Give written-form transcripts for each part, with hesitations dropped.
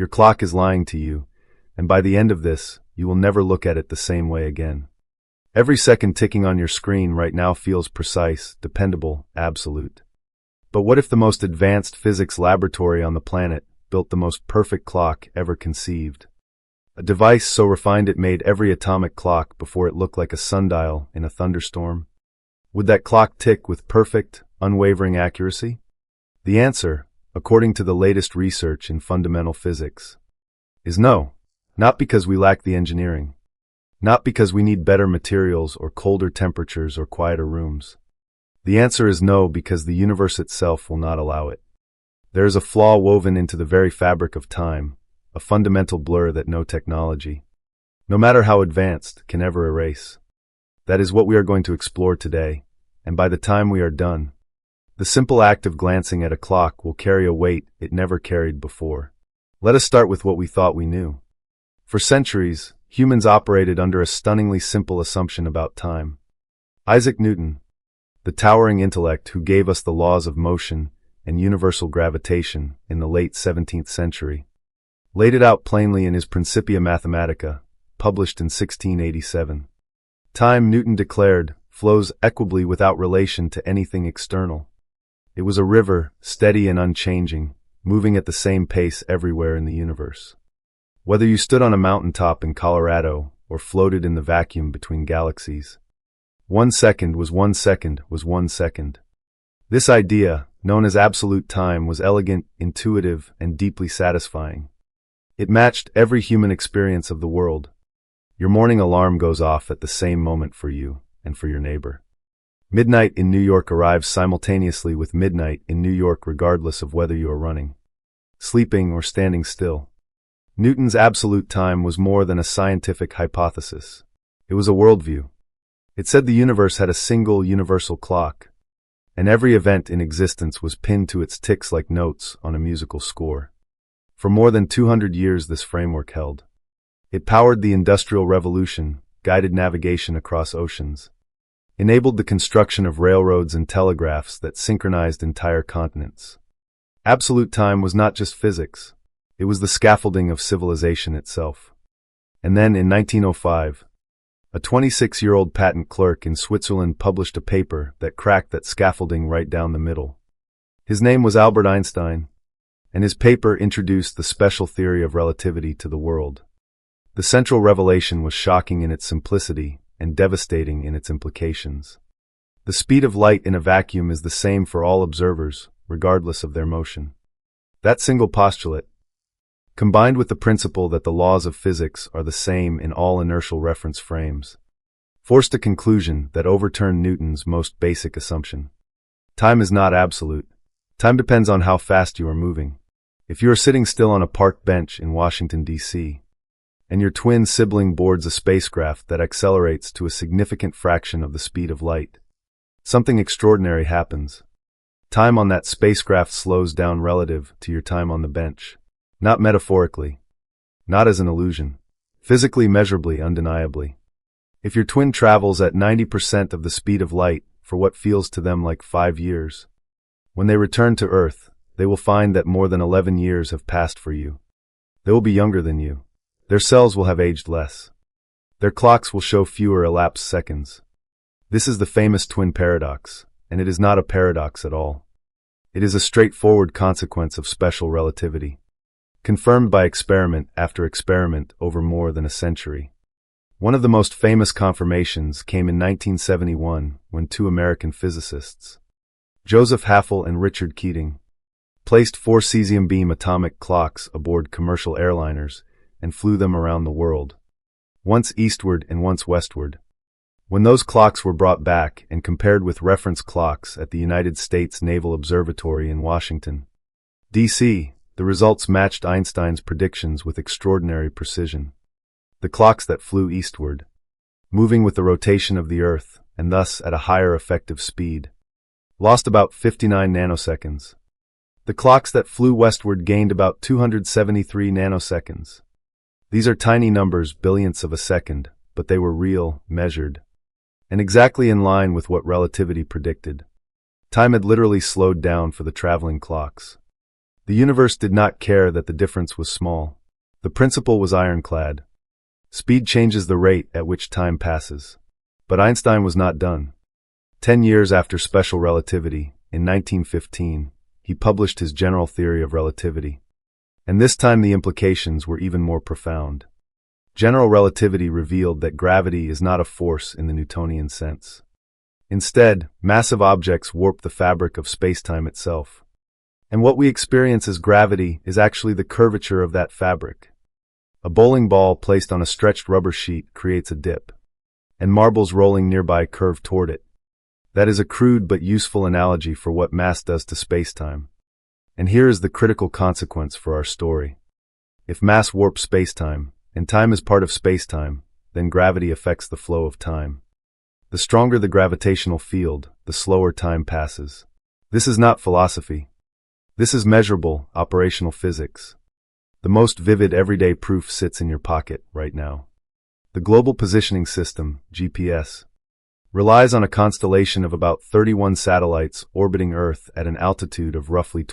Your clock is lying to you, and by the end of this, you will never look at it the same way again. Every second ticking on your screen right now feels precise, dependable, absolute. But what if the most advanced physics laboratory on the planet built the most perfect clock ever conceived? A device so refined it made every atomic clock before it looked like a sundial in a thunderstorm? Would that clock tick with perfect, unwavering accuracy? The answer, according to the latest research in fundamental physics, is no. Not because we lack the engineering. Not because we need better materials or colder temperatures or quieter rooms. The answer is no because the universe itself will not allow it. There is a flaw woven into the very fabric of time, a fundamental blur that no technology, no matter how advanced, can ever erase. That is what we are going to explore today, and by the time we are done, the simple act of glancing at a clock will carry a weight it never carried before. Let us start with what we thought we knew. For centuries, humans operated under a stunningly simple assumption about time. Isaac Newton, the towering intellect who gave us the laws of motion and universal gravitation in the late 17th century, laid it out plainly in his Principia Mathematica, published in 1687. Time, Newton declared, flows equably without relation to anything external. It was a river, steady and unchanging, moving at the same pace everywhere in the universe. Whether you stood on a mountaintop in Colorado or floated in the vacuum between galaxies, 1 second was 1 second was 1 second. This idea, known as absolute time, was elegant, intuitive, and deeply satisfying. It matched every human experience of the world. Your morning alarm goes off at the same moment for you and for your neighbor. Midnight in New York arrives simultaneously with midnight in New York regardless of whether you are running, sleeping, or standing still. Newton's absolute time was more than a scientific hypothesis. It was a worldview. It said the universe had a single universal clock, and every event in existence was pinned to its ticks like notes on a musical score. For more than 200 years this framework held. It powered the Industrial Revolution, guided navigation across oceans, enabled the construction of railroads and telegraphs that synchronized entire continents. Absolute time was not just physics. It was the scaffolding of civilization itself. And then, in 1905, a 26-year-old patent clerk in Switzerland published a paper that cracked that scaffolding right down the middle. His name was Albert Einstein, and his paper introduced the special theory of relativity to the world. The central revelation was shocking in its simplicity and devastating in its implications. The speed of light in a vacuum is the same for all observers, regardless of their motion. That single postulate, combined with the principle that the laws of physics are the same in all inertial reference frames, forced a conclusion that overturned Newton's most basic assumption. Time is not absolute. Time depends on how fast you are moving. If you are sitting still on a park bench in Washington, D.C., and your twin sibling boards a spacecraft that accelerates to a significant fraction of the speed of light, something extraordinary happens. Time on that spacecraft slows down relative to your time on the bench. Not metaphorically. Not as an illusion. Physically, measurably, undeniably. If your twin travels at 90% of the speed of light for what feels to them like 5 years, when they return to Earth, they will find that more than 11 years have passed for you. They will be younger than you. Their cells will have aged less. Their clocks will show fewer elapsed seconds. This is the famous twin paradox, and it is not a paradox at all. It is a straightforward consequence of special relativity, confirmed by experiment after experiment over more than a century. One of the most famous confirmations came in 1971 when two American physicists, Joseph Haffel and Richard Keating, placed 4 cesium-beam atomic clocks aboard commercial airliners and flew them around the world, once eastward and once westward. When those clocks were brought back and compared with reference clocks at the United States Naval Observatory in Washington, D.C., the results matched Einstein's predictions with extraordinary precision. The clocks that flew eastward, moving with the rotation of the Earth and thus at a higher effective speed, lost about 59 nanoseconds. The clocks that flew westward gained about 273 nanoseconds. These are tiny numbers, billionths of a second, but they were real, measured, and exactly in line with what relativity predicted. Time had literally slowed down for the traveling clocks. The universe did not care that the difference was small. The principle was ironclad. Speed changes the rate at which time passes. But Einstein was not done. 10 years after special relativity, in 1915, he published his general theory of relativity. And this time the implications were even more profound. General relativity revealed that gravity is not a force in the Newtonian sense. Instead, massive objects warp the fabric of spacetime itself. And what we experience as gravity is actually the curvature of that fabric. A bowling ball placed on a stretched rubber sheet creates a dip, and marbles rolling nearby curve toward it. That is a crude but useful analogy for what mass does to spacetime. And here is the critical consequence for our story. If mass warps spacetime, and time is part of spacetime, then gravity affects the flow of time. The stronger the gravitational field, the slower time passes. This is not philosophy. This is measurable, operational physics. The most vivid everyday proof sits in your pocket right now. The Global Positioning System, GPS, relies on a constellation of about 31 satellites orbiting Earth at an altitude of roughly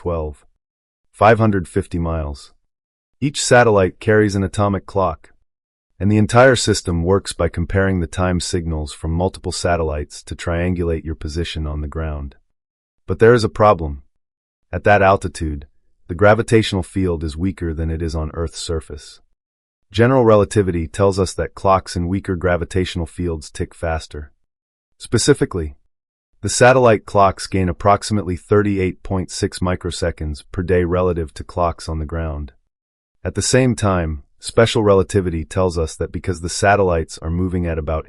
550 miles. Each satellite carries an atomic clock, and the entire system works by comparing the time signals from multiple satellites to triangulate your position on the ground. But there is a problem. At that altitude, the gravitational field is weaker than it is on Earth's surface. General relativity tells us that clocks in weaker gravitational fields tick faster. Specifically, the satellite clocks gain approximately 38.6 microseconds per day relative to clocks on the ground. At the same time, special relativity tells us that because the satellites are moving at about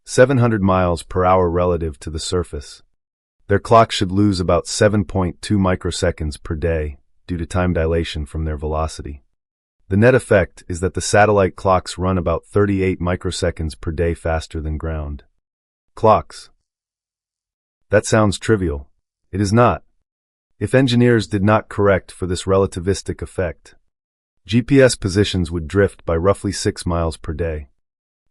700 miles per hour relative to the surface, their clocks should lose about 7.2 microseconds per day due to time dilation from their velocity. The net effect is that the satellite clocks run about 38 microseconds per day faster than ground clocks. That sounds trivial. It is not. If engineers did not correct for this relativistic effect, GPS positions would drift by roughly 6 miles per day.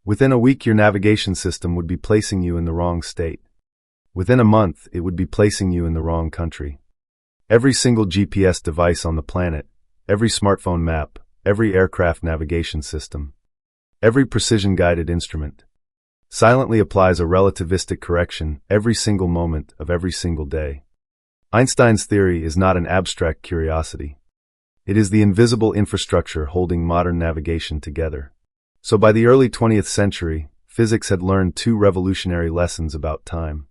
Within a week, your navigation system would be placing you in the wrong state. Within a month, it would be placing you in the wrong country. Every single GPS device on the planet, every smartphone map, every aircraft navigation system, every precision-guided instrument, silently applies a relativistic correction every single moment of every single day. Einstein's theory is not an abstract curiosity. It is the invisible infrastructure holding modern navigation together. So by the early 20th century, physics had learned two revolutionary lessons about time.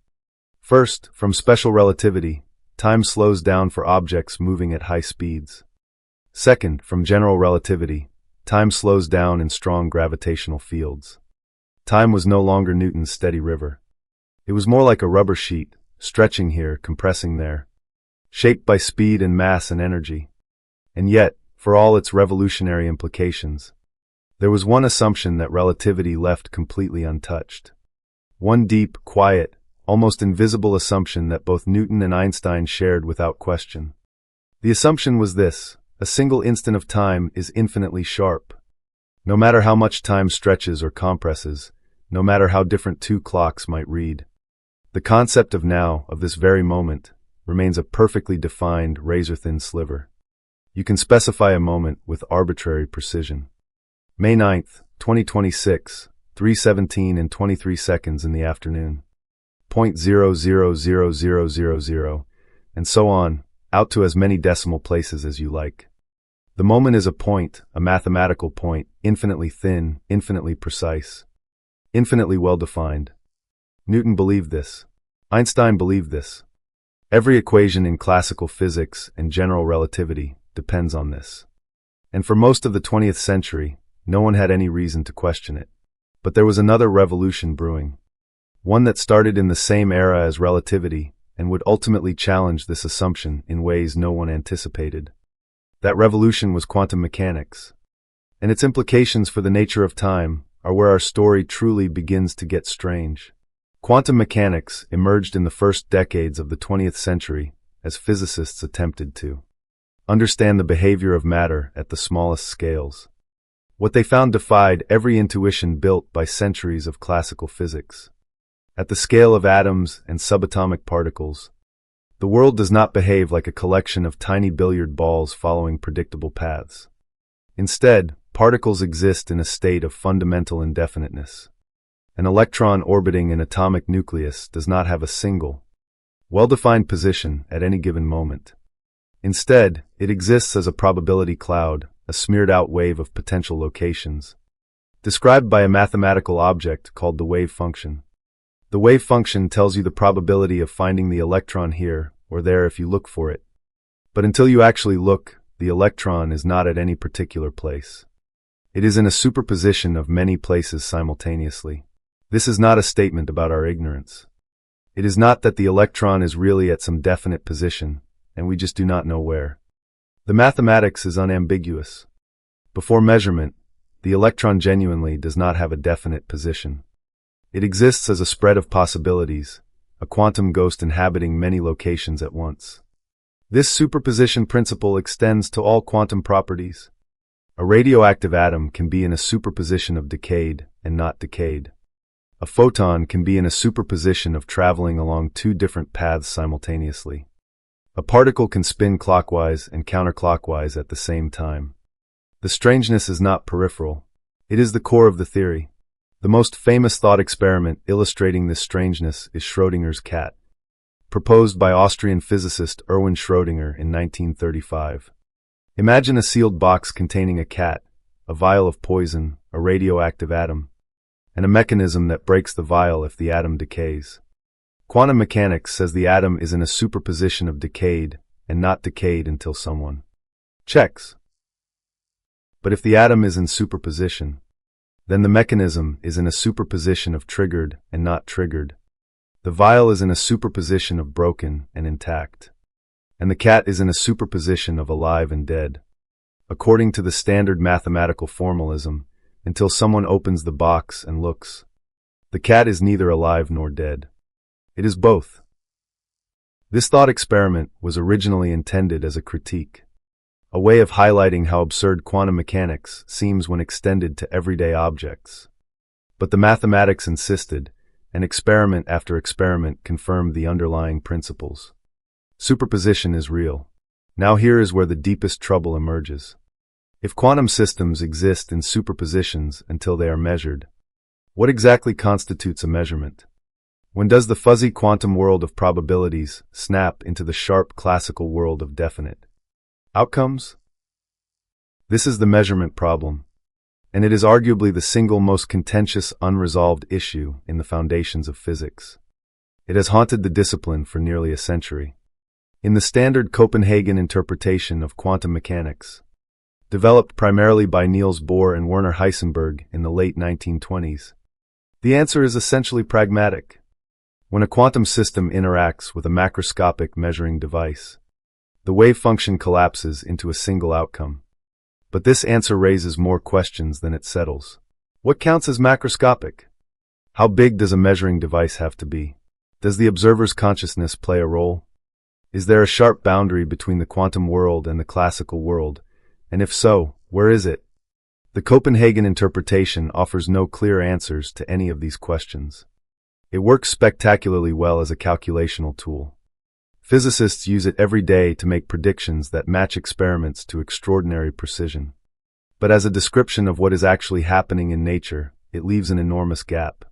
First, from special relativity, time slows down for objects moving at high speeds. Second, from general relativity, time slows down in strong gravitational fields. Time was no longer Newton's steady river. It was more like a rubber sheet, stretching here, compressing there, shaped by speed and mass and energy. And yet, for all its revolutionary implications, there was one assumption that relativity left completely untouched. One deep, quiet, almost invisible assumption that both Newton and Einstein shared without question. The assumption was this: a single instant of time is infinitely sharp. No matter how much time stretches or compresses, no matter how different two clocks might read, the concept of now, of this very moment, remains a perfectly defined, razor-thin sliver. You can specify a moment with arbitrary precision. May 9th, 2026, 3:17 and 23 seconds in the afternoon. 0.000000, and so on, out to as many decimal places as you like. The moment is a point, a mathematical point, infinitely thin, infinitely precise, infinitely well-defined. Newton believed this. Einstein believed this. Every equation in classical physics and general relativity depends on this. And for most of the 20th century, no one had any reason to question it. But there was another revolution brewing. One that started in the same era as relativity and would ultimately challenge this assumption in ways no one anticipated. That revolution was quantum mechanics. And its implications for the nature of time are where our story truly begins to get strange. Quantum mechanics emerged in the first decades of the 20th century as physicists attempted to understand the behavior of matter at the smallest scales. What they found defied every intuition built by centuries of classical physics. At the scale of atoms and subatomic particles, The world does not behave like a collection of tiny billiard balls following predictable paths. Instead, particles exist in a state of fundamental indefiniteness. An electron orbiting an atomic nucleus does not have a single, well-defined position at any given moment. Instead, it exists as a probability cloud, a smeared-out wave of potential locations, described by a mathematical object called the wave function. The wave function tells you the probability of finding the electron here or there if you look for it. But until you actually look, the electron is not at any particular place. It is in a superposition of many places simultaneously. This is not a statement about our ignorance. It is not that the electron is really at some definite position, and we just do not know where. The mathematics is unambiguous. Before measurement, the electron genuinely does not have a definite position. It exists as a spread of possibilities, a quantum ghost inhabiting many locations at once. This superposition principle extends to all quantum properties. A radioactive atom can be in a superposition of decayed and not decayed. A photon can be in a superposition of traveling along two different paths simultaneously. A particle can spin clockwise and counterclockwise at the same time. The strangeness is not peripheral. It is the core of the theory. The most famous thought experiment illustrating this strangeness is Schrödinger's cat, proposed by Austrian physicist Erwin Schrödinger in 1935. Imagine a sealed box containing a cat, a vial of poison, a radioactive atom, and a mechanism that breaks the vial if the atom decays. Quantum mechanics says the atom is in a superposition of decayed and not decayed until someone checks. But if the atom is in superposition, then the mechanism is in a superposition of triggered and not triggered. The vial is in a superposition of broken and intact. And the cat is in a superposition of alive and dead. According to the standard mathematical formalism, until someone opens the box and looks, the cat is neither alive nor dead. It is both. This thought experiment was originally intended as a critique, a way of highlighting how absurd quantum mechanics seems when extended to everyday objects. But the mathematics insisted, and experiment after experiment confirmed the underlying principles. Superposition is real. Now here is where the deepest trouble emerges. If quantum systems exist in superpositions until they are measured, what exactly constitutes a measurement? When does the fuzzy quantum world of probabilities snap into the sharp classical world of definite outcomes? This is the measurement problem, and it is arguably the single most contentious unresolved issue in the foundations of physics. It has haunted the discipline for nearly a century. In the standard Copenhagen interpretation of quantum mechanics, developed primarily by Niels Bohr and Werner Heisenberg in the late 1920s, the answer is essentially pragmatic. When a quantum system interacts with a macroscopic measuring device, the wave function collapses into a single outcome. But this answer raises more questions than it settles. What counts as macroscopic? How big does a measuring device have to be? Does the observer's consciousness play a role? Is there a sharp boundary between the quantum world and the classical world? And if so, where is it? The Copenhagen interpretation offers no clear answers to any of these questions. It works spectacularly well as a calculational tool. Physicists use it every day to make predictions that match experiments to extraordinary precision. But as a description of what is actually happening in nature, it leaves an enormous gap.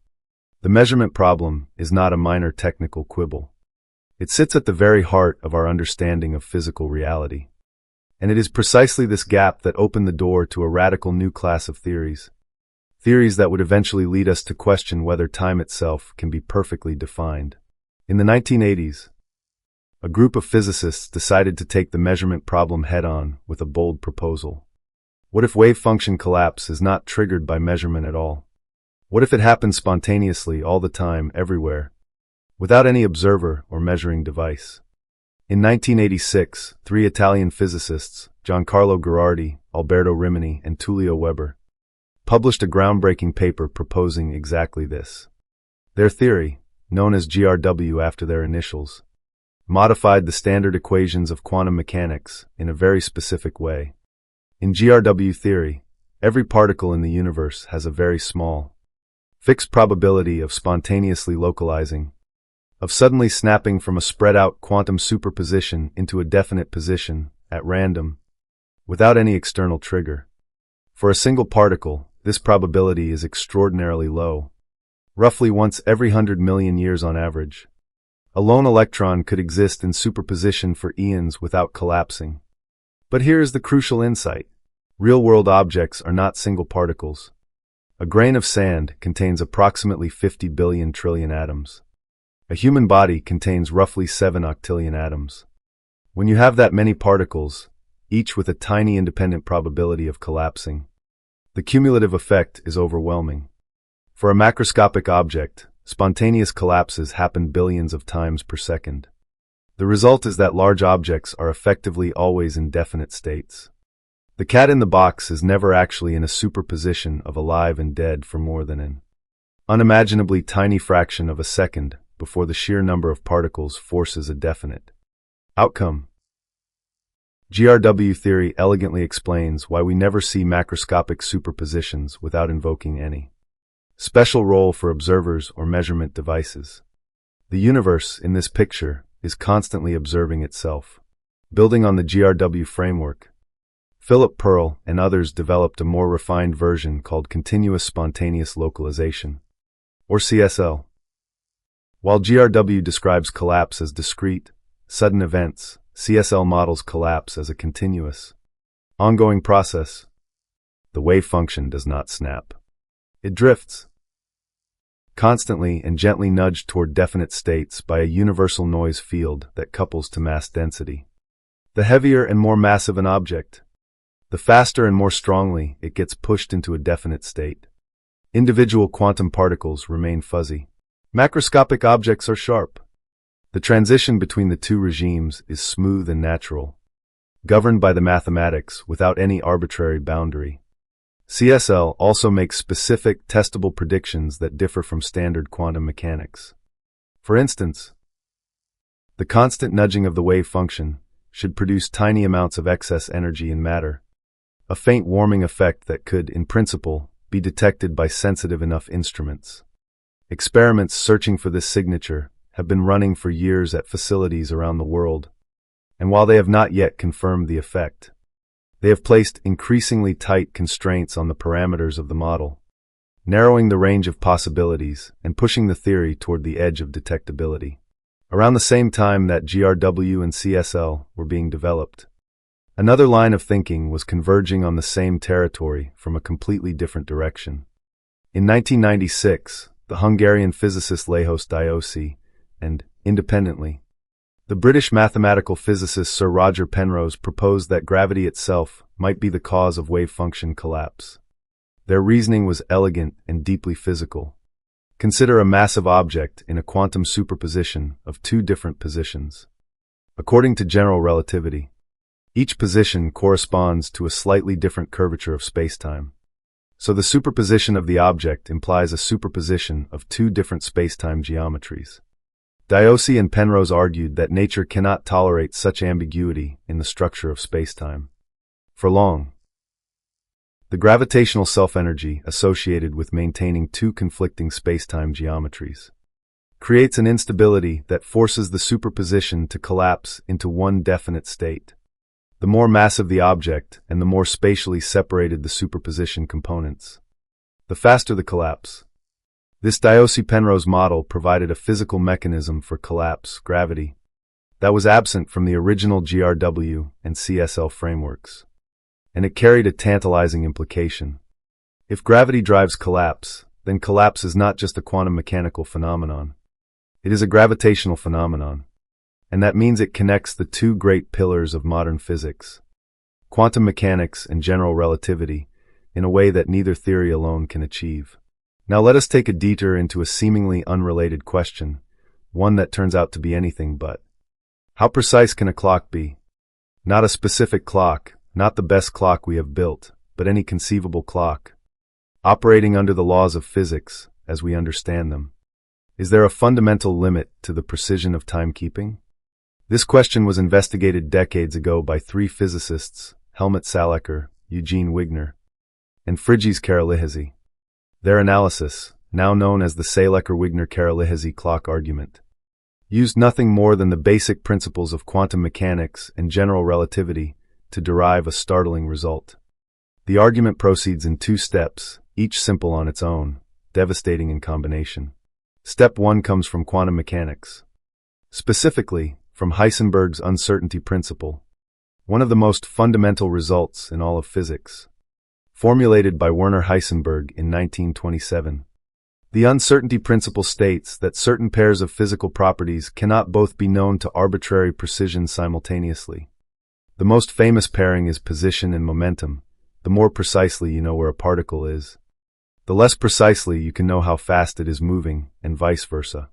The measurement problem is not a minor technical quibble. It sits at the very heart of our understanding of physical reality. And it is precisely this gap that opened the door to a radical new class of theories. Theories that would eventually lead us to question whether time itself can be perfectly defined. In the 1980s, a group of physicists decided to take the measurement problem head-on with a bold proposal. What if wave function collapse is not triggered by measurement at all? What if it happens spontaneously all the time, everywhere, without any observer or measuring device? In 1986, three Italian physicists, Giancarlo Gherardi, Alberto Rimini, and Tullio Weber, published a groundbreaking paper proposing exactly this. Their theory, known as GRW after their initials, modified the standard equations of quantum mechanics in a very specific way. In GRW theory, every particle in the universe has a very small, fixed probability of spontaneously localizing, of suddenly snapping from a spread-out quantum superposition into a definite position, at random, without any external trigger. For a single particle, this probability is extraordinarily low, roughly once every 100 million years on average. A lone electron could exist in superposition for eons without collapsing. But here is the crucial insight. Real-world objects are not single particles. A grain of sand contains approximately 50 billion trillion atoms. A human body contains roughly 7 octillion atoms. When you have that many particles, each with a tiny independent probability of collapsing, the cumulative effect is overwhelming. For a macroscopic object, spontaneous collapses happen billions of times per second. The result is that large objects are effectively always in definite states. The cat in the box is never actually in a superposition of alive and dead for more than an unimaginably tiny fraction of a second before the sheer number of particles forces a definite outcome. GRW theory elegantly explains why we never see macroscopic superpositions without invoking any special role for observers or measurement devices. The universe, in this picture, is constantly observing itself. Building on the GRW framework, Philip Pearl and others developed a more refined version called continuous spontaneous localization, or CSL. While GRW describes collapse as discrete, sudden events, CSL models collapse as a continuous, ongoing process. The wave function does not snap. It drifts, constantly and gently nudged toward definite states by a universal noise field that couples to mass density. The heavier and more massive an object, the faster and more strongly it gets pushed into a definite state. Individual quantum particles remain fuzzy. Macroscopic objects are sharp. The transition between the two regimes is smooth and natural, governed by the mathematics without any arbitrary boundary. CSL also makes specific, testable predictions that differ from standard quantum mechanics. For instance, the constant nudging of the wave function should produce tiny amounts of excess energy in matter, a faint warming effect that could, in principle, be detected by sensitive enough instruments. Experiments searching for this signature have been running for years at facilities around the world, and while they have not yet confirmed the effect, they have placed increasingly tight constraints on the parameters of the model, narrowing the range of possibilities and pushing the theory toward the edge of detectability. Around the same time that GRW and CSL were being developed, another line of thinking was converging on the same territory from a completely different direction. In 1996, the Hungarian physicist Lajos Diósi and, independently, the British mathematical physicist Sir Roger Penrose proposed that gravity itself might be the cause of wave function collapse. Their reasoning was elegant and deeply physical. Consider a massive object in a quantum superposition of two different positions. According to general relativity, each position corresponds to a slightly different curvature of spacetime. So the superposition of the object implies a superposition of two different spacetime geometries. Diósi and Penrose argued that nature cannot tolerate such ambiguity in the structure of spacetime. For long, the gravitational self-energy associated with maintaining two conflicting spacetime geometries creates an instability that forces the superposition to collapse into one definite state. The more massive the object and the more spatially separated the superposition components, the faster the collapse. This Diósi-Penrose model provided a physical mechanism for collapse, gravity, that was absent from the original GRW and CSL frameworks. And it carried a tantalizing implication. If gravity drives collapse, then collapse is not just a quantum mechanical phenomenon. It is a gravitational phenomenon. And that means it connects the two great pillars of modern physics, quantum mechanics and general relativity, in a way that neither theory alone can achieve. Now let us take a detour into a seemingly unrelated question, one that turns out to be anything but. How precise can a clock be? Not a specific clock, not the best clock we have built, but any conceivable clock, operating under the laws of physics as we understand them. Is there a fundamental limit to the precision of timekeeping? This question was investigated decades ago by three physicists, Helmut Salecker, Eugene Wigner, and Frigyes Karalihesi. Their analysis, now known as the Salecker-Wigner-Karalihesi clock argument, used nothing more than the basic principles of quantum mechanics and general relativity to derive a startling result. The argument proceeds in 2 steps, each simple on its own, devastating in combination. Step 1 comes from quantum mechanics. Specifically, from Heisenberg's uncertainty principle, one of the most fundamental results in all of physics. Formulated by Werner Heisenberg in 1927. The uncertainty principle states that certain pairs of physical properties cannot both be known to arbitrary precision simultaneously. The most famous pairing is position and momentum. The more precisely you know where a particle is, the less precisely you can know how fast it is moving, and vice versa.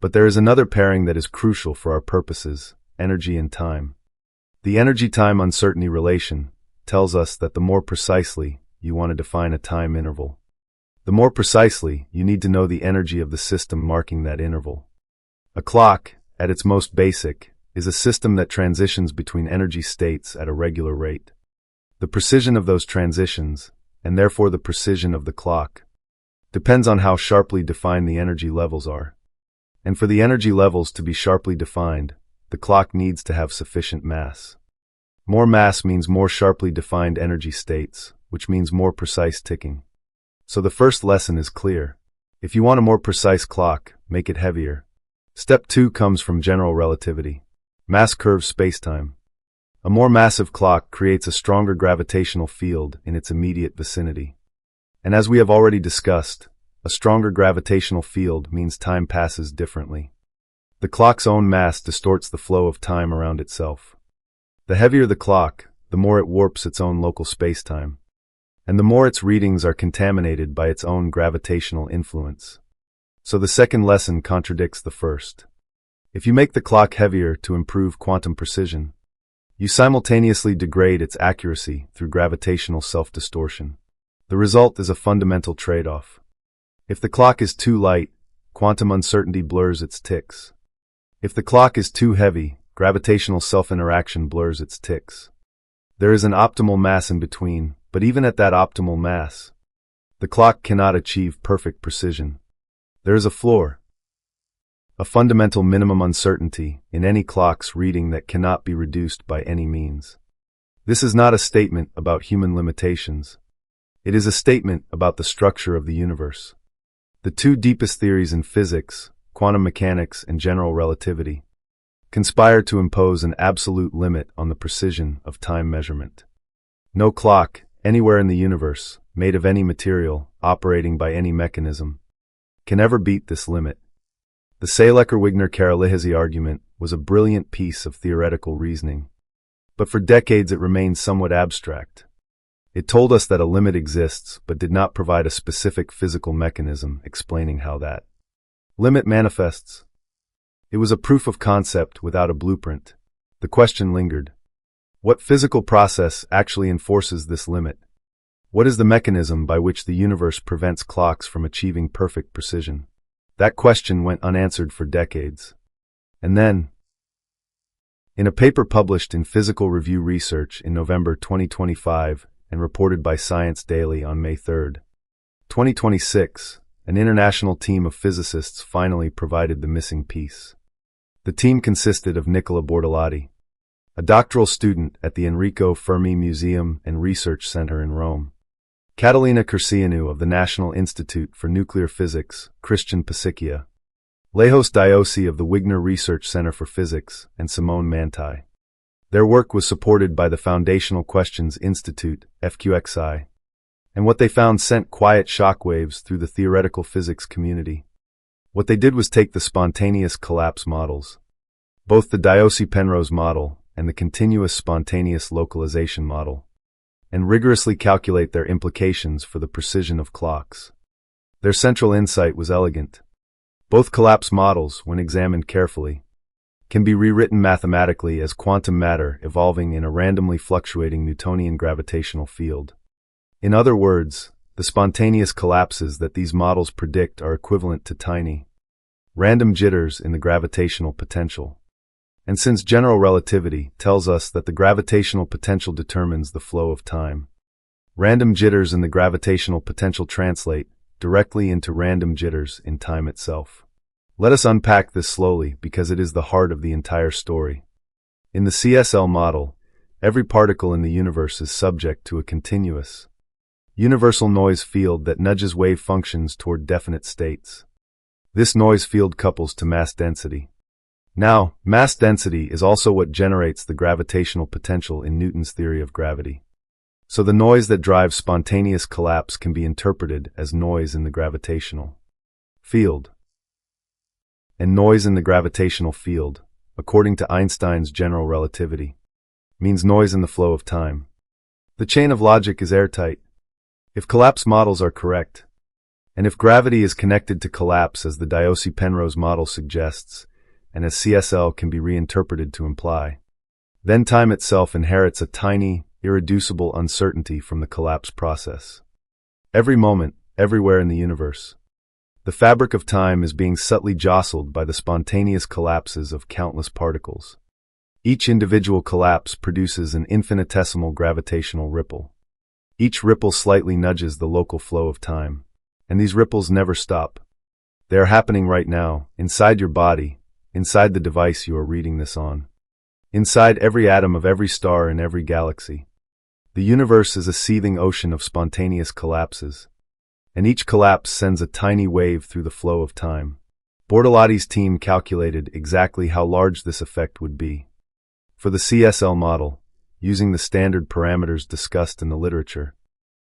But there is another pairing that is crucial for our purposes: energy and time. The energy-time uncertainty relation tells us that the more precisely you want to define a time interval, the more precisely you need to know the energy of the system marking that interval. A clock, at its most basic, is a system that transitions between energy states at a regular rate. The precision of those transitions, and therefore the precision of the clock, depends on how sharply defined the energy levels are. And for the energy levels to be sharply defined, the clock needs to have sufficient mass. More mass means more sharply defined energy states, which means more precise ticking. So the first lesson is clear. If you want a more precise clock, make it heavier. Step 2 comes from general relativity. Mass curves spacetime. A more massive clock creates a stronger gravitational field in its immediate vicinity. And as we have already discussed, a stronger gravitational field means time passes differently. The clock's own mass distorts the flow of time around itself. The heavier the clock, the more it warps its own local spacetime, and the more its readings are contaminated by its own gravitational influence. So the second lesson contradicts the first. If you make the clock heavier to improve quantum precision, you simultaneously degrade its accuracy through gravitational self-distortion. The result is a fundamental trade-off. If the clock is too light, quantum uncertainty blurs its ticks. If the clock is too heavy, gravitational self-interaction blurs its ticks. There is an optimal mass in between, but even at that optimal mass, the clock cannot achieve perfect precision. There is a floor, a fundamental minimum uncertainty in any clock's reading that cannot be reduced by any means. This is not a statement about human limitations. It is a statement about the structure of the universe. The 2 deepest theories in physics, quantum mechanics and general relativity, conspire to impose an absolute limit on the precision of time measurement. No clock, anywhere in the universe, made of any material, operating by any mechanism, can ever beat this limit. The Seelecker-Wigner-Kara-Lihesi argument was a brilliant piece of theoretical reasoning, but for decades it remained somewhat abstract. It told us that a limit exists, but did not provide a specific physical mechanism explaining how that limit manifests. It was a proof of concept without a blueprint. The question lingered. What physical process actually enforces this limit? What is the mechanism by which the universe prevents clocks from achieving perfect precision? That question went unanswered for decades. And then, in a paper published in Physical Review Research in November 2025 and reported by Science Daily on May 3, 2026, an international team of physicists finally provided the missing piece. The team consisted of Nicola Bortolotti, a doctoral student at the Enrico Fermi Museum and Research Center in Rome, Catalina Cârcianu of the National Institute for Nuclear Physics, Christian Pasicchia, Lajos Diosi of the Wigner Research Center for Physics, and Simone Mantai. Their work was supported by the Foundational Questions Institute, FQXI, and what they found sent quiet shockwaves through the theoretical physics community. What they did was take the spontaneous collapse models, both the Diosi-Penrose model and the continuous spontaneous localization model, and rigorously calculate their implications for the precision of clocks. Their central insight was elegant. Both collapse models, when examined carefully, can be rewritten mathematically as quantum matter evolving in a randomly fluctuating Newtonian gravitational field. In other words, the spontaneous collapses that these models predict are equivalent to tiny, random jitters in the gravitational potential. And since general relativity tells us that the gravitational potential determines the flow of time, random jitters in the gravitational potential translate directly into random jitters in time itself. Let us unpack this slowly because it is the heart of the entire story. In the CSL model, every particle in the universe is subject to a continuous, universal noise field that nudges wave functions toward definite states. This noise field couples to mass density. Now, mass density is also what generates the gravitational potential in Newton's theory of gravity. So the noise that drives spontaneous collapse can be interpreted as noise in the gravitational field. And noise in the gravitational field, according to Einstein's general relativity, means noise in the flow of time. The chain of logic is airtight. If collapse models are correct, and if gravity is connected to collapse as the Diossi-Penrose model suggests, and as CSL can be reinterpreted to imply, then time itself inherits a tiny, irreducible uncertainty from the collapse process. Every moment, everywhere in the universe, the fabric of time is being subtly jostled by the spontaneous collapses of countless particles. Each individual collapse produces an infinitesimal gravitational ripple. Each ripple slightly nudges the local flow of time, and these ripples never stop. They are happening right now, inside your body, inside the device you are reading this on, inside every atom of every star in every galaxy. The universe is a seething ocean of spontaneous collapses, and each collapse sends a tiny wave through the flow of time. Bortolotti's team calculated exactly how large this effect would be. For the CSL model, using the standard parameters discussed in the literature,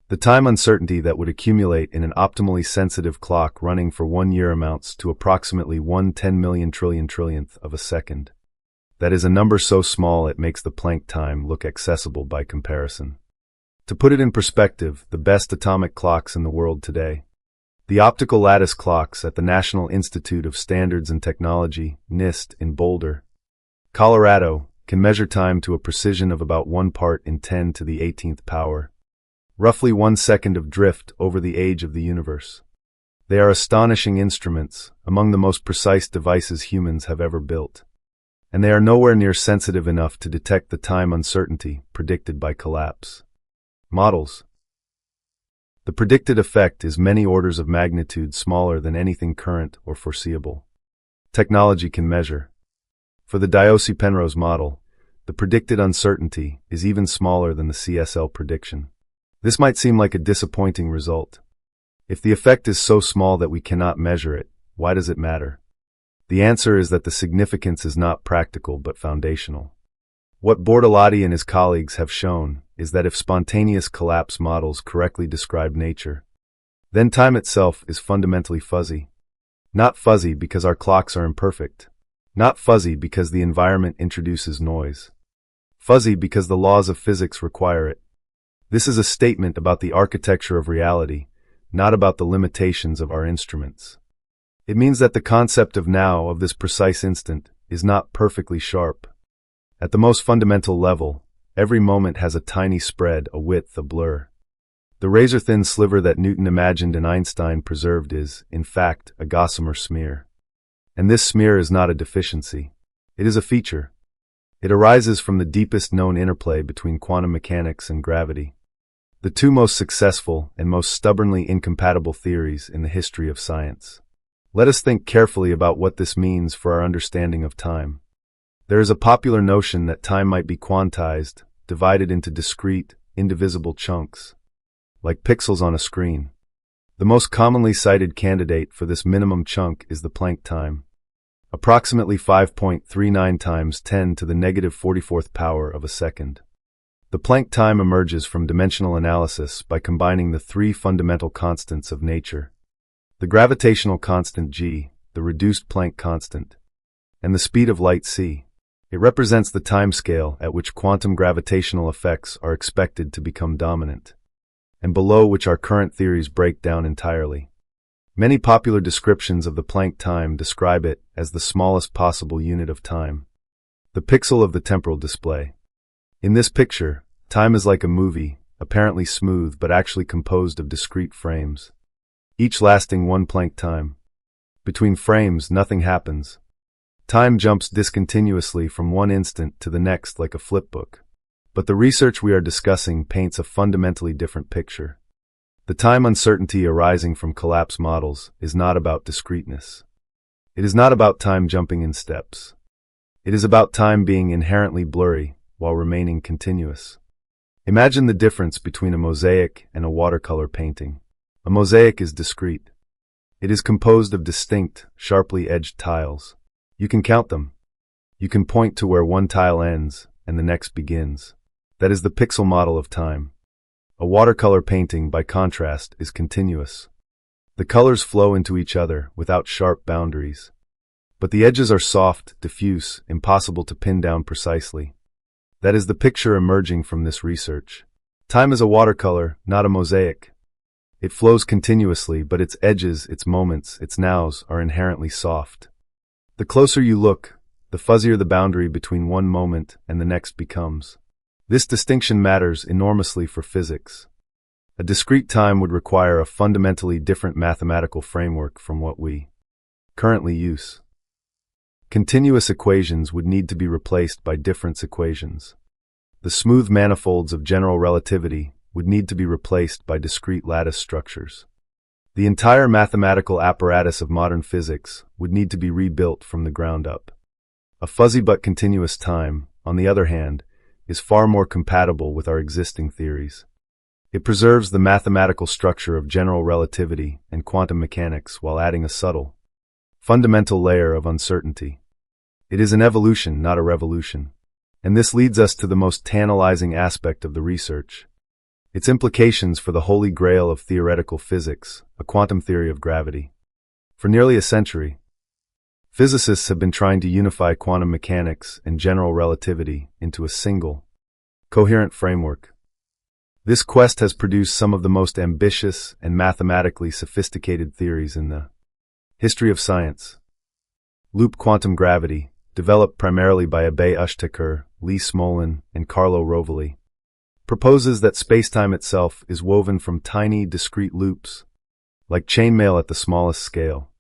the time uncertainty that would accumulate in an optimally sensitive clock running for 1 year amounts to approximately 1/10,000,000 trillion trillionth of a second. That is a number so small it makes the Planck time look accessible by comparison. To put it in perspective, the best atomic clocks in the world today, the optical lattice clocks at the National Institute of Standards and Technology, NIST, in Boulder, Colorado, can measure time to a precision of about 1 part in 10 to the 18th power, roughly 1 second of drift over the age of the universe. They are astonishing instruments, among the most precise devices humans have ever built, and they are nowhere near sensitive enough to detect the time uncertainty predicted by collapse models. The predicted effect is many orders of magnitude smaller than anything current or foreseeable technology can measure. For the Diossi-Penrose model, the predicted uncertainty is even smaller than the CSL prediction. This might seem like a disappointing result. If the effect is so small that we cannot measure it, why does it matter? The answer is that the significance is not practical but foundational. What Bortolotti and his colleagues have shown is that if spontaneous collapse models correctly describe nature, then time itself is fundamentally fuzzy. Not fuzzy because our clocks are imperfect. Not fuzzy because the environment introduces noise. Fuzzy because the laws of physics require it. This is a statement about the architecture of reality, not about the limitations of our instruments. It means that the concept of now, of this precise instant, is not perfectly sharp. At the most fundamental level, every moment has a tiny spread, a width, a blur. The razor-thin sliver that Newton imagined and Einstein preserved is, in fact, a gossamer smear. And this smear is not a deficiency. It is a feature. It arises from the deepest known interplay between quantum mechanics and gravity, the two most successful and most stubbornly incompatible theories in the history of science. Let us think carefully about what this means for our understanding of time. There is a popular notion that time might be quantized, divided into discrete, indivisible chunks, like pixels on a screen. The most commonly cited candidate for this minimum chunk is the Planck time, approximately 5.39 times 10 to the negative 44th power of a second. The Planck time emerges from dimensional analysis by combining the 3 fundamental constants of nature: the gravitational constant g, the reduced Planck constant, and the speed of light c. It represents the timescale at which quantum gravitational effects are expected to become dominant, and below which our current theories break down entirely. Many popular descriptions of the Planck time describe it as the smallest possible unit of time, the pixel of the temporal display. In this picture, time is like a movie, apparently smooth but actually composed of discrete frames, each lasting 1 Planck time. Between frames, nothing happens. Time jumps discontinuously from one instant to the next like a flipbook. But the research we are discussing paints a fundamentally different picture. The time uncertainty arising from collapse models is not about discreteness. It is not about time jumping in steps. It is about time being inherently blurry while remaining continuous. Imagine the difference between a mosaic and a watercolor painting. A mosaic is discrete. It is composed of distinct, sharply edged tiles. You can count them. You can point to where one tile ends and the next begins. That is the pixel model of time. A watercolor painting, by contrast, is continuous. The colors flow into each other without sharp boundaries. But the edges are soft, diffuse, impossible to pin down precisely. That is the picture emerging from this research. Time is a watercolor, not a mosaic. It flows continuously, but its edges, its moments, its nows are inherently soft. The closer you look, the fuzzier the boundary between one moment and the next becomes. This distinction matters enormously for physics. A discrete time would require a fundamentally different mathematical framework from what we currently use. Continuous equations would need to be replaced by difference equations. The smooth manifolds of general relativity would need to be replaced by discrete lattice structures. The entire mathematical apparatus of modern physics would need to be rebuilt from the ground up. A fuzzy but continuous time, on the other hand, is far more compatible with our existing theories. It preserves the mathematical structure of general relativity and quantum mechanics while adding a subtle, fundamental layer of uncertainty. It is an evolution, not a revolution. And this leads us to the most tantalizing aspect of the research: its implications for the holy grail of theoretical physics, a quantum theory of gravity. For nearly a century, physicists have been trying to unify quantum mechanics and general relativity into a single, coherent framework. This quest has produced some of the most ambitious and mathematically sophisticated theories in the history of science. Loop quantum gravity, developed primarily by Abbe Ushtaker, Lee Smolin, and Carlo Rovelli, proposes that spacetime itself is woven from tiny, discrete loops, like chainmail at the smallest scale.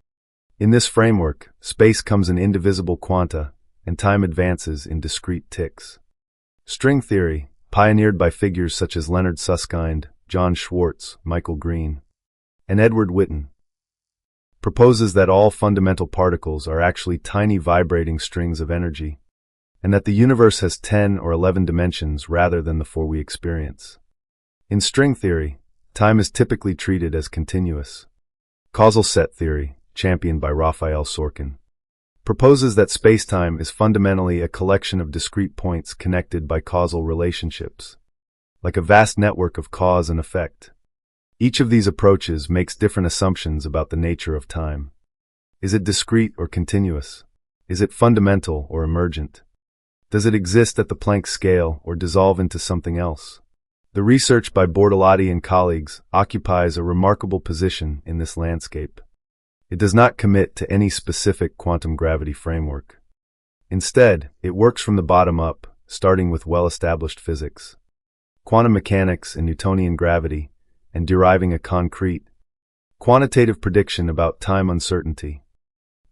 In this framework, space comes in indivisible quanta, and time advances in discrete ticks. String theory, pioneered by figures such as Leonard Susskind, John Schwartz, Michael Green, and Edward Witten, proposes that all fundamental particles are actually tiny vibrating strings of energy, and that the universe has 10 or 11 dimensions rather than the 4 we experience. In string theory, time is typically treated as continuous. Causal set theory, championed by Raphael Sorkin, proposes that spacetime is fundamentally a collection of discrete points connected by causal relationships, like a vast network of cause and effect. Each of these approaches makes different assumptions about the nature of time. Is it discrete or continuous? Is it fundamental or emergent? Does it exist at the Planck scale or dissolve into something else? The research by Bortolotti and colleagues occupies a remarkable position in this landscape. It does not commit to any specific quantum gravity framework. Instead, it works from the bottom up, starting with well-established physics, quantum mechanics and Newtonian gravity, and deriving a concrete, quantitative prediction about time uncertainty.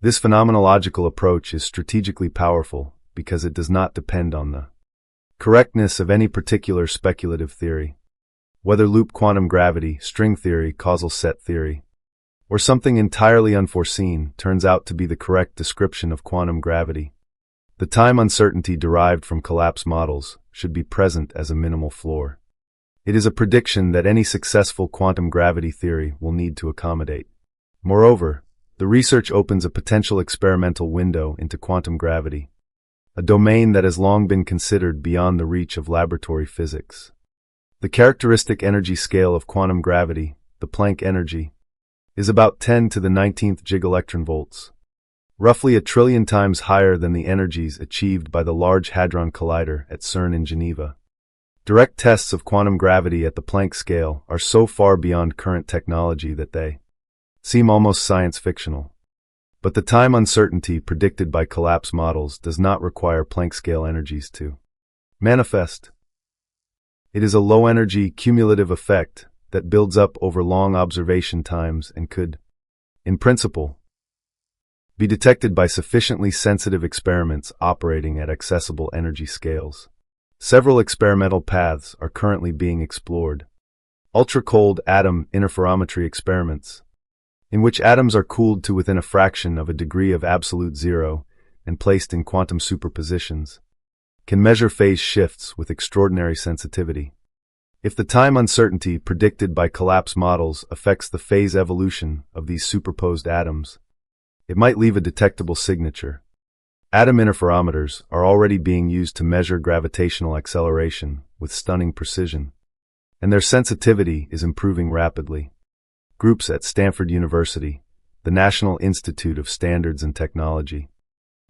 This phenomenological approach is strategically powerful because it does not depend on the correctness of any particular speculative theory. Whether loop quantum gravity, string theory, causal set theory, or something entirely unforeseen turns out to be the correct description of quantum gravity, the time uncertainty derived from collapse models should be present as a minimal floor. It is a prediction that any successful quantum gravity theory will need to accommodate. Moreover, the research opens a potential experimental window into quantum gravity, a domain that has long been considered beyond the reach of laboratory physics. The characteristic energy scale of quantum gravity, the Planck energy, is about 10 to the 19th gigaelectronvolts, roughly 1 trillion times higher than the energies achieved by the Large Hadron Collider at CERN in Geneva. Direct tests of quantum gravity at the Planck scale are so far beyond current technology that they seem almost science-fictional. But the time uncertainty predicted by collapse models does not require Planck-scale energies to manifest. It is a low-energy, cumulative effect that builds up over long observation times and could, in principle, be detected by sufficiently sensitive experiments operating at accessible energy scales. Several experimental paths are currently being explored. Ultra-cold atom interferometry experiments, in which atoms are cooled to within a fraction of a degree of absolute zero and placed in quantum superpositions, can measure phase shifts with extraordinary sensitivity. If the time uncertainty predicted by collapse models affects the phase evolution of these superposed atoms, it might leave a detectable signature. Atom interferometers are already being used to measure gravitational acceleration with stunning precision, and their sensitivity is improving rapidly. Groups at Stanford University, the National Institute of Standards and Technology,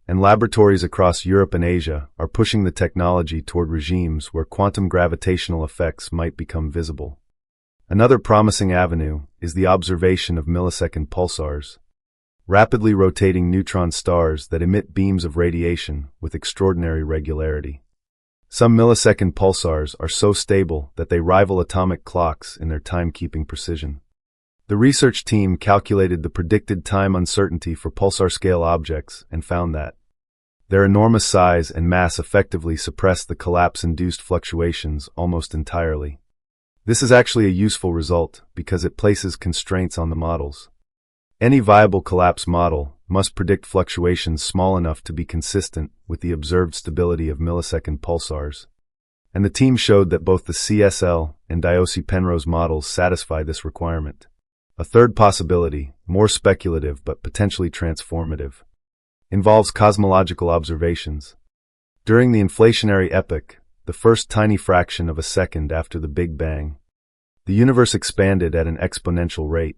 and laboratories across Europe and Asia are pushing the technology toward regimes where quantum gravitational effects might become visible. Another promising avenue is the observation of millisecond pulsars, rapidly rotating neutron stars that emit beams of radiation with extraordinary regularity. Some millisecond pulsars are so stable that they rival atomic clocks in their timekeeping precision. The research team calculated the predicted time uncertainty for pulsar-scale objects and found that their enormous size and mass effectively suppress the collapse-induced fluctuations almost entirely. This is actually a useful result because it places constraints on the models. Any viable collapse model must predict fluctuations small enough to be consistent with the observed stability of millisecond pulsars. And the team showed that both the CSL and Diossi-Penrose models satisfy this requirement. A third possibility, more speculative but potentially transformative, involves cosmological observations. During the inflationary epoch, the first tiny fraction of a second after the Big Bang, the universe expanded at an exponential rate,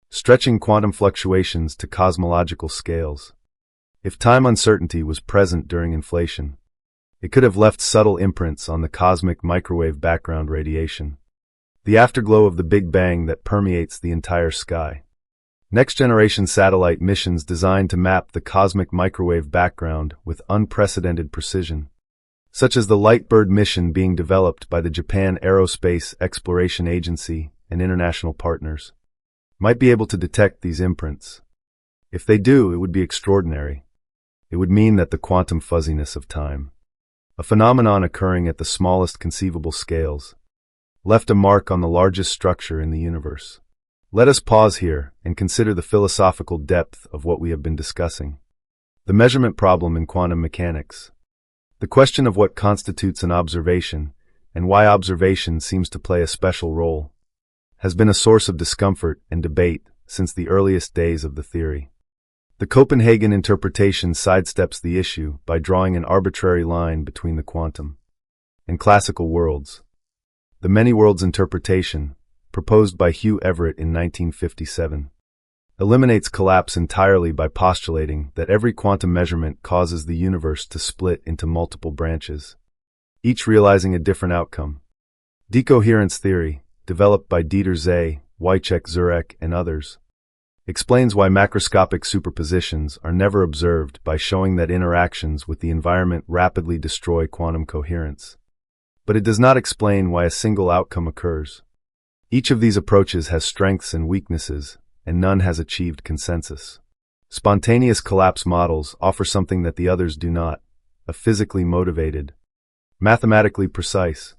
stretching quantum fluctuations to cosmological scales. If time uncertainty was present during inflation, it could have left subtle imprints on the cosmic microwave background radiation, the afterglow of the Big Bang that permeates the entire sky. Next-generation satellite missions designed to map the cosmic microwave background with unprecedented precision, such as the Lightbird mission being developed by the Japan Aerospace Exploration Agency and international partners, might be able to detect these imprints. If they do, it would be extraordinary. It would mean that the quantum fuzziness of time, a phenomenon occurring at the smallest conceivable scales, left a mark on the largest structure in the universe. Let us pause here and consider the philosophical depth of what we have been discussing. The measurement problem in quantum mechanics. The question of what constitutes an observation and why observation seems to play a special role has been a source of discomfort and debate since the earliest days of the theory. The Copenhagen interpretation sidesteps the issue by drawing an arbitrary line between the quantum and classical worlds. The many-worlds interpretation, proposed by Hugh Everett in 1957, eliminates collapse entirely by postulating that every quantum measurement causes the universe to split into multiple branches, each realizing a different outcome. Decoherence theory, developed by Dieter Zeh, Wojciech Zurek, and others, explains why macroscopic superpositions are never observed by showing that interactions with the environment rapidly destroy quantum coherence. But it does not explain why a single outcome occurs. Each of these approaches has strengths and weaknesses, and none has achieved consensus. Spontaneous collapse models offer something that the others do not: a physically motivated, mathematically precise,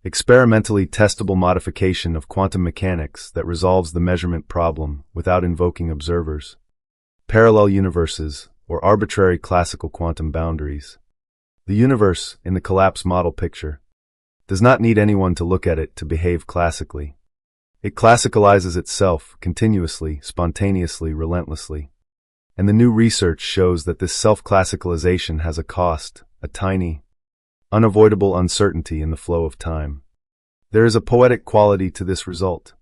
experimentally testable modification of quantum mechanics that resolves the measurement problem without invoking observers, parallel universes, or arbitrary classical quantum boundaries. The universe, in the collapse model picture, does not need anyone to look at it to behave classically. It classicalizes itself continuously, spontaneously, relentlessly. And the new research shows that this self-classicalization has a cost, a tiny, unavoidable uncertainty in the flow of time. There is a poetic quality to this result.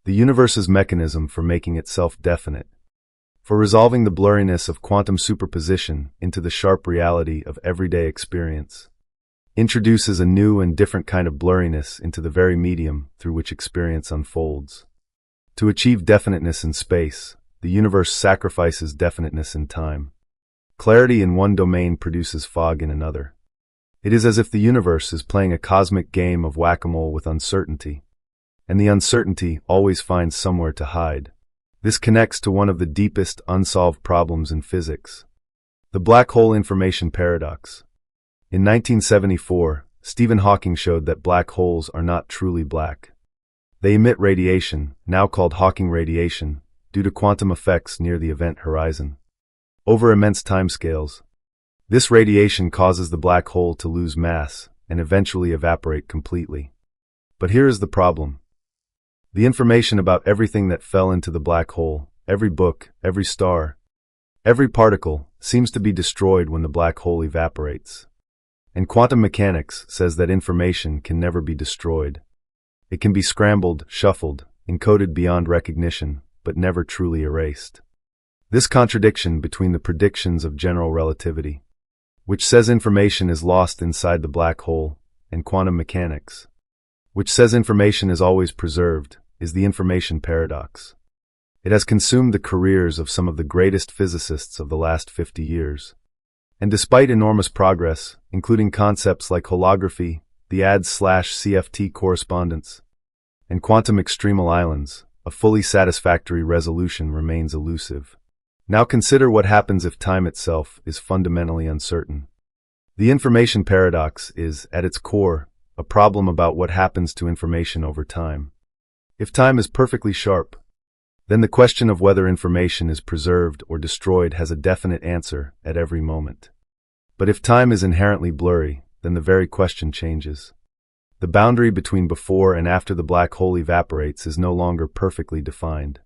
The universe's mechanism for making itself definite, for resolving the blurriness of quantum superposition into the sharp reality of everyday experience, introduces a new and different kind of blurriness into the very medium through which experience unfolds. To achieve definiteness in space, the universe sacrifices definiteness in time. Clarity in one domain produces fog in another. It is as if the universe is playing a cosmic game of whack-a-mole with uncertainty, and the uncertainty always finds somewhere to hide. This connects to one of the deepest unsolved problems in physics: the black hole information paradox. In 1974, Stephen Hawking showed that black holes are not truly black. They emit radiation, now called Hawking radiation, due to quantum effects near the event horizon. Over immense timescales, this radiation causes the black hole to lose mass and eventually evaporate completely. But here is the problem. The information about everything that fell into the black hole, every book, every star, every particle, seems to be destroyed when the black hole evaporates. And quantum mechanics says that information can never be destroyed. It can be scrambled, shuffled, encoded beyond recognition, but never truly erased. This contradiction between the predictions of general relativity, which says information is lost inside the black hole, and quantum mechanics, which says information is always preserved, is the information paradox. It has consumed the careers of some of the greatest physicists of the last 50 years. And despite enormous progress, including concepts like holography, the ADS/CFT correspondence, and quantum extremal islands, a fully satisfactory resolution remains elusive. Now consider what happens if time itself is fundamentally uncertain. The information paradox is, at its core, a problem about what happens to information over time. If time is perfectly sharp, then the question of whether information is preserved or destroyed has a definite answer at every moment. But if time is inherently blurry, then the very question changes. The boundary between before and after the black hole evaporates is no longer perfectly defined.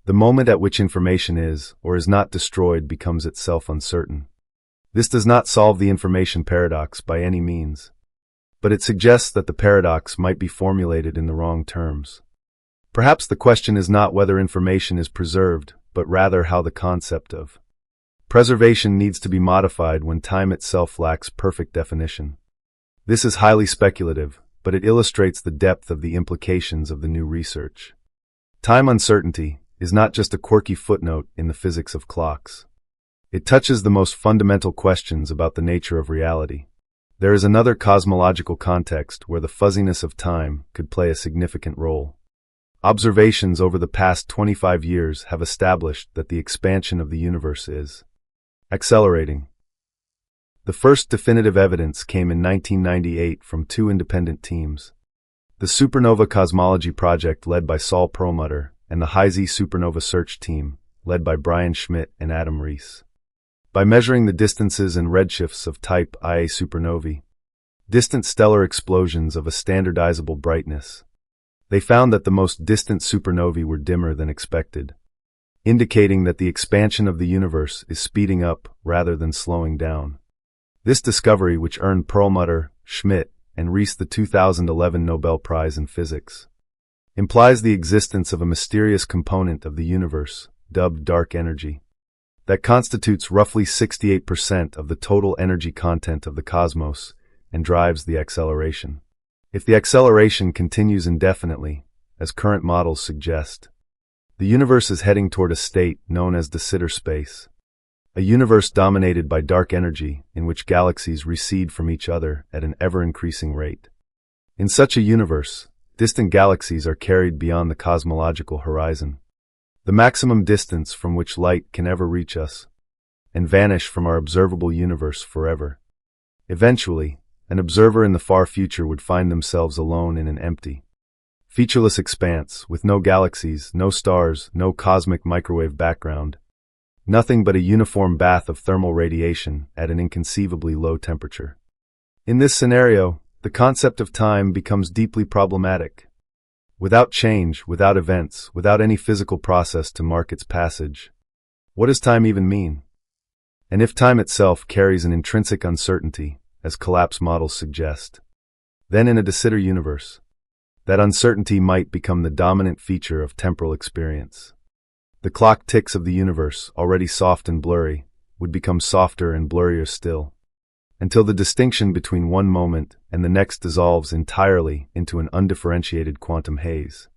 The moment at which information is or is not destroyed becomes itself uncertain. This does not solve the information paradox by any means, but it suggests that the paradox might be formulated in the wrong terms. Perhaps the question is not whether information is preserved, but rather how the concept of preservation needs to be modified when time itself lacks perfect definition. This is highly speculative, but it illustrates the depth of the implications of the new research. Time uncertainty is not just a quirky footnote in the physics of clocks. It touches the most fundamental questions about the nature of reality. There is another cosmological context where the fuzziness of time could play a significant role. Observations over the past 25 years have established that the expansion of the universe is accelerating. The first definitive evidence came in 1998 from two independent teams: the Supernova Cosmology Project led by Saul Perlmutter and the High-Z Supernova Search Team led by Brian Schmidt and Adam Rees. By measuring the distances and redshifts of type Ia supernovae, distant stellar explosions of a standardizable brightness, they found that the most distant supernovae were dimmer than expected, indicating that the expansion of the universe is speeding up rather than slowing down. This discovery, which earned Perlmutter, Schmidt, and Rees the 2011 Nobel Prize in Physics, implies the existence of a mysterious component of the universe, dubbed dark energy, that constitutes roughly 68% of the total energy content of the cosmos and drives the acceleration. If the acceleration continues indefinitely, as current models suggest, the universe is heading toward a state known as de Sitter space, a universe dominated by dark energy in which galaxies recede from each other at an ever-increasing rate. In such a universe, distant galaxies are carried beyond the cosmological horizon, the maximum distance from which light can ever reach us, and vanish from our observable universe forever. Eventually, an observer in the far future would find themselves alone in an empty, featureless expanse with no galaxies, no stars, no cosmic microwave background, nothing but a uniform bath of thermal radiation at an inconceivably low temperature. In this scenario, the concept of time becomes deeply problematic. Without change, without events, without any physical process to mark its passage, what does time even mean? And if time itself carries an intrinsic uncertainty, as collapse models suggest, then in a de Sitter universe, that uncertainty might become the dominant feature of temporal experience. The clock ticks of the universe, already soft and blurry, would become softer and blurrier still, until the distinction between one moment and the next dissolves entirely into an undifferentiated quantum haze.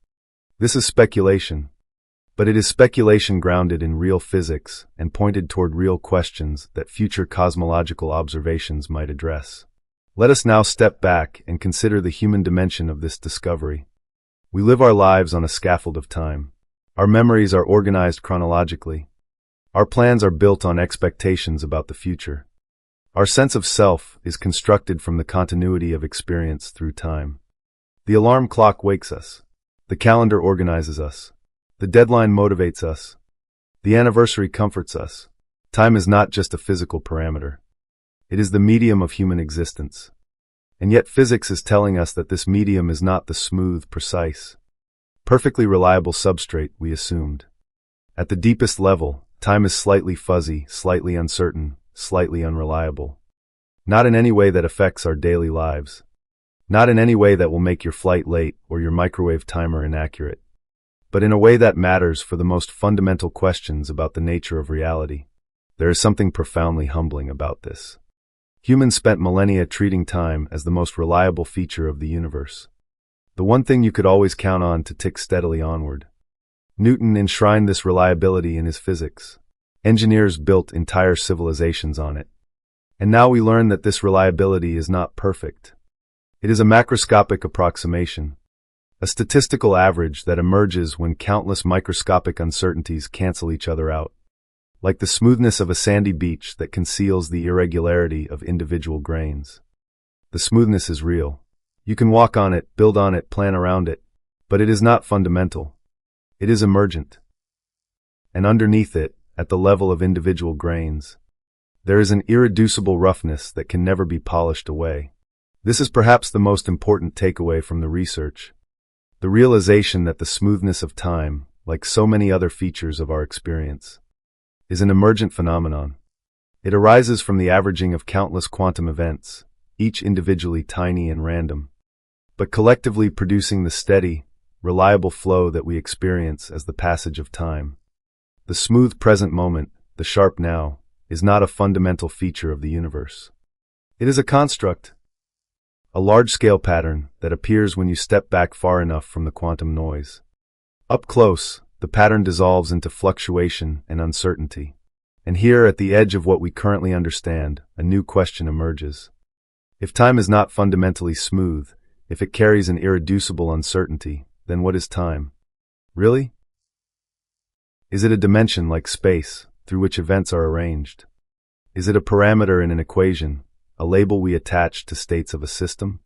This is speculation, but it is speculation grounded in real physics and pointed toward real questions that future cosmological observations might address. Let us now step back and consider the human dimension of this discovery. We live our lives on a scaffold of time. Our memories are organized chronologically. Our plans are built on expectations about the future. Our sense of self is constructed from the continuity of experience through time. The alarm clock wakes us. The calendar organizes us. The deadline motivates us. The anniversary comforts us. Time is not just a physical parameter. It is the medium of human existence. And yet physics is telling us that this medium is not the smooth, precise, perfectly reliable substrate we assumed. At the deepest level, time is slightly fuzzy, slightly uncertain, slightly unreliable. Not in any way that affects our daily lives. Not in any way that will make your flight late or your microwave timer inaccurate. But in a way that matters for the most fundamental questions about the nature of reality. There is something profoundly humbling about this. Humans spent millennia treating time as the most reliable feature of the universe. The one thing you could always count on to tick steadily onward. Newton enshrined this reliability in his physics. Engineers built entire civilizations on it. And now we learn that this reliability is not perfect. It is a macroscopic approximation, a statistical average that emerges when countless microscopic uncertainties cancel each other out. Like the smoothness of a sandy beach that conceals the irregularity of individual grains. The smoothness is real. You can walk on it, build on it, plan around it, but it is not fundamental. It is emergent. And underneath it, at the level of individual grains, there is an irreducible roughness that can never be polished away. This is perhaps the most important takeaway from the research. The realization that the smoothness of time, like so many other features of our experience, is an emergent phenomenon. It arises from the averaging of countless quantum events, each individually tiny and random, but collectively producing the steady, reliable flow that we experience as the passage of time. The smooth present moment, the sharp now, is not a fundamental feature of the universe. It is a construct, a large-scale pattern that appears when you step back far enough from the quantum noise. Up close, the pattern dissolves into fluctuation and uncertainty. And here, at the edge of what we currently understand, a new question emerges. If time is not fundamentally smooth, if it carries an irreducible uncertainty, then what is time? Really? Is it a dimension like space, through which events are arranged? Is it a parameter in an equation, a label we attach to states of a system?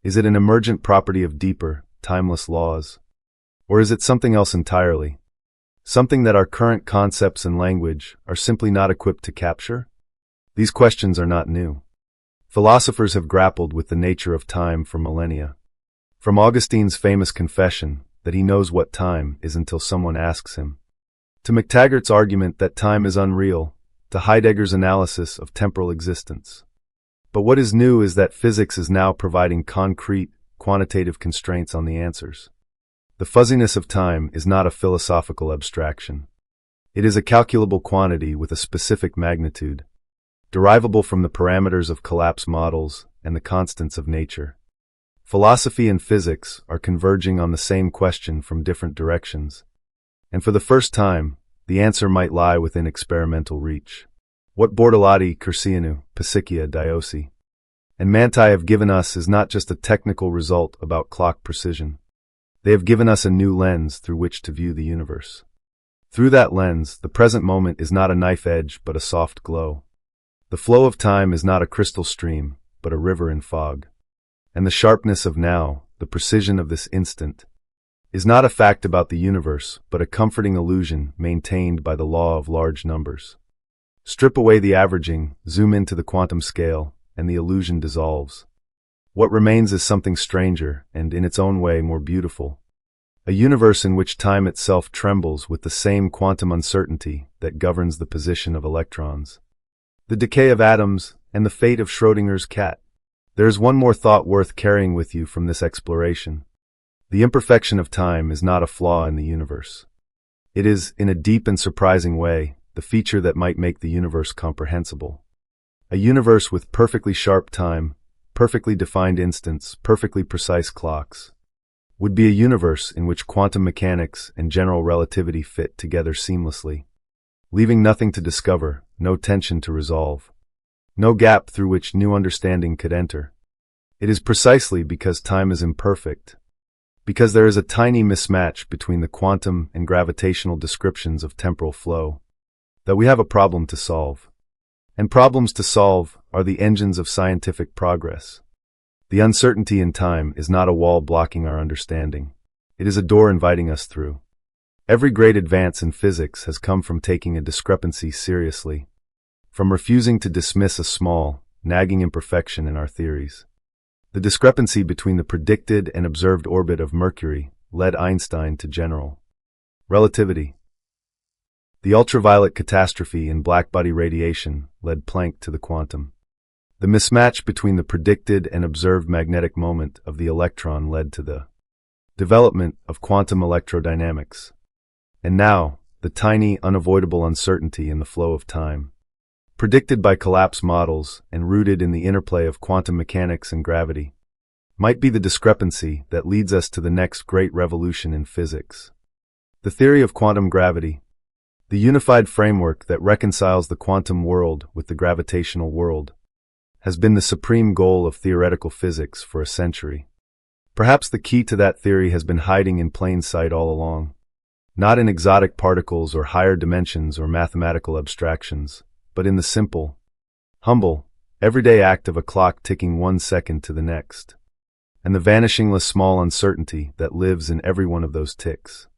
Is it an emergent property of deeper, timeless laws? Or is it something else entirely? Something that our current concepts and language are simply not equipped to capture? These questions are not new. Philosophers have grappled with the nature of time for millennia. From Augustine's famous confession that he knows what time is until someone asks him, to MacTaggart's argument that time is unreal, to Heidegger's analysis of temporal existence. But what is new is that physics is now providing concrete, quantitative constraints on the answers. The fuzziness of time is not a philosophical abstraction. It is a calculable quantity with a specific magnitude, derivable from the parameters of collapse models and the constants of nature. Philosophy and physics are converging on the same question from different directions. And for the first time, the answer might lie within experimental reach. What Bortolotti, Curcianu, Pisicchia, Diosi, and Manti have given us is not just a technical result about clock precision. They have given us a new lens through which to view the universe. Through that lens, the present moment is not a knife edge but a soft glow. The flow of time is not a crystal stream, but a river in fog. And the sharpness of now, the precision of this instant, is not a fact about the universe, but a comforting illusion maintained by the law of large numbers. Strip away the averaging, zoom into the quantum scale, and the illusion dissolves. What remains is something stranger, and in its own way more beautiful. A universe in which time itself trembles with the same quantum uncertainty that governs the position of electrons, the decay of atoms, and the fate of Schrödinger's cat. There is one more thought worth carrying with you from this exploration. The imperfection of time is not a flaw in the universe. It is, in a deep and surprising way, the feature that might make the universe comprehensible. A universe with perfectly sharp time, perfectly defined instants, perfectly precise clocks, would be a universe in which quantum mechanics and general relativity fit together seamlessly, leaving nothing to discover, no tension to resolve, no gap through which new understanding could enter. It is precisely because time is imperfect, because there is a tiny mismatch between the quantum and gravitational descriptions of temporal flow, that we have a problem to solve. And problems to solve are the engines of scientific progress. The uncertainty in time is not a wall blocking our understanding. It is a door inviting us through. Every great advance in physics has come from taking a discrepancy seriously, from refusing to dismiss a small, nagging imperfection in our theories. The discrepancy between the predicted and observed orbit of Mercury led Einstein to general relativity. The ultraviolet catastrophe in blackbody radiation led Planck to the quantum. The mismatch between the predicted and observed magnetic moment of the electron led to the development of quantum electrodynamics. And now, the tiny, unavoidable uncertainty in the flow of time, predicted by collapse models and rooted in the interplay of quantum mechanics and gravity, might be the discrepancy that leads us to the next great revolution in physics. The theory of quantum gravity, the unified framework that reconciles the quantum world with the gravitational world, has been the supreme goal of theoretical physics for a century. Perhaps the key to that theory has been hiding in plain sight all along, not in exotic particles or higher dimensions or mathematical abstractions, but in the simple, humble, everyday act of a clock ticking 1 second to the next, and the vanishingly small uncertainty that lives in every one of those ticks.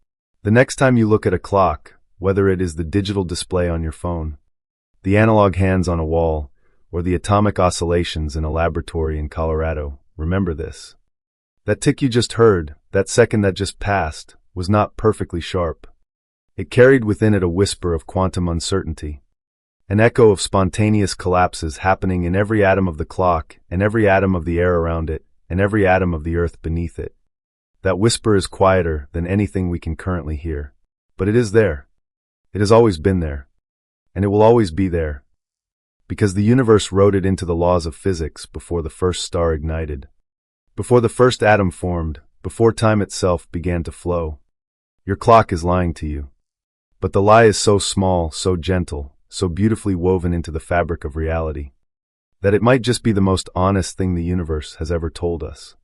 The next time you look at a clock, whether it is the digital display on your phone, the analog hands on a wall, or the atomic oscillations in a laboratory in Colorado, remember this. That tick you just heard, that second that just passed, was not perfectly sharp. It carried within it a whisper of quantum uncertainty, an echo of spontaneous collapses happening in every atom of the clock and every atom of the air around it and every atom of the earth beneath it. That whisper is quieter than anything we can currently hear. But it is there. It has always been there. And it will always be there. Because the universe wrote it into the laws of physics before the first star ignited, before the first atom formed, before time itself began to flow. Your clock is lying to you. But the lie is so small, so gentle, so beautifully woven into the fabric of reality, that it might just be the most honest thing the universe has ever told us.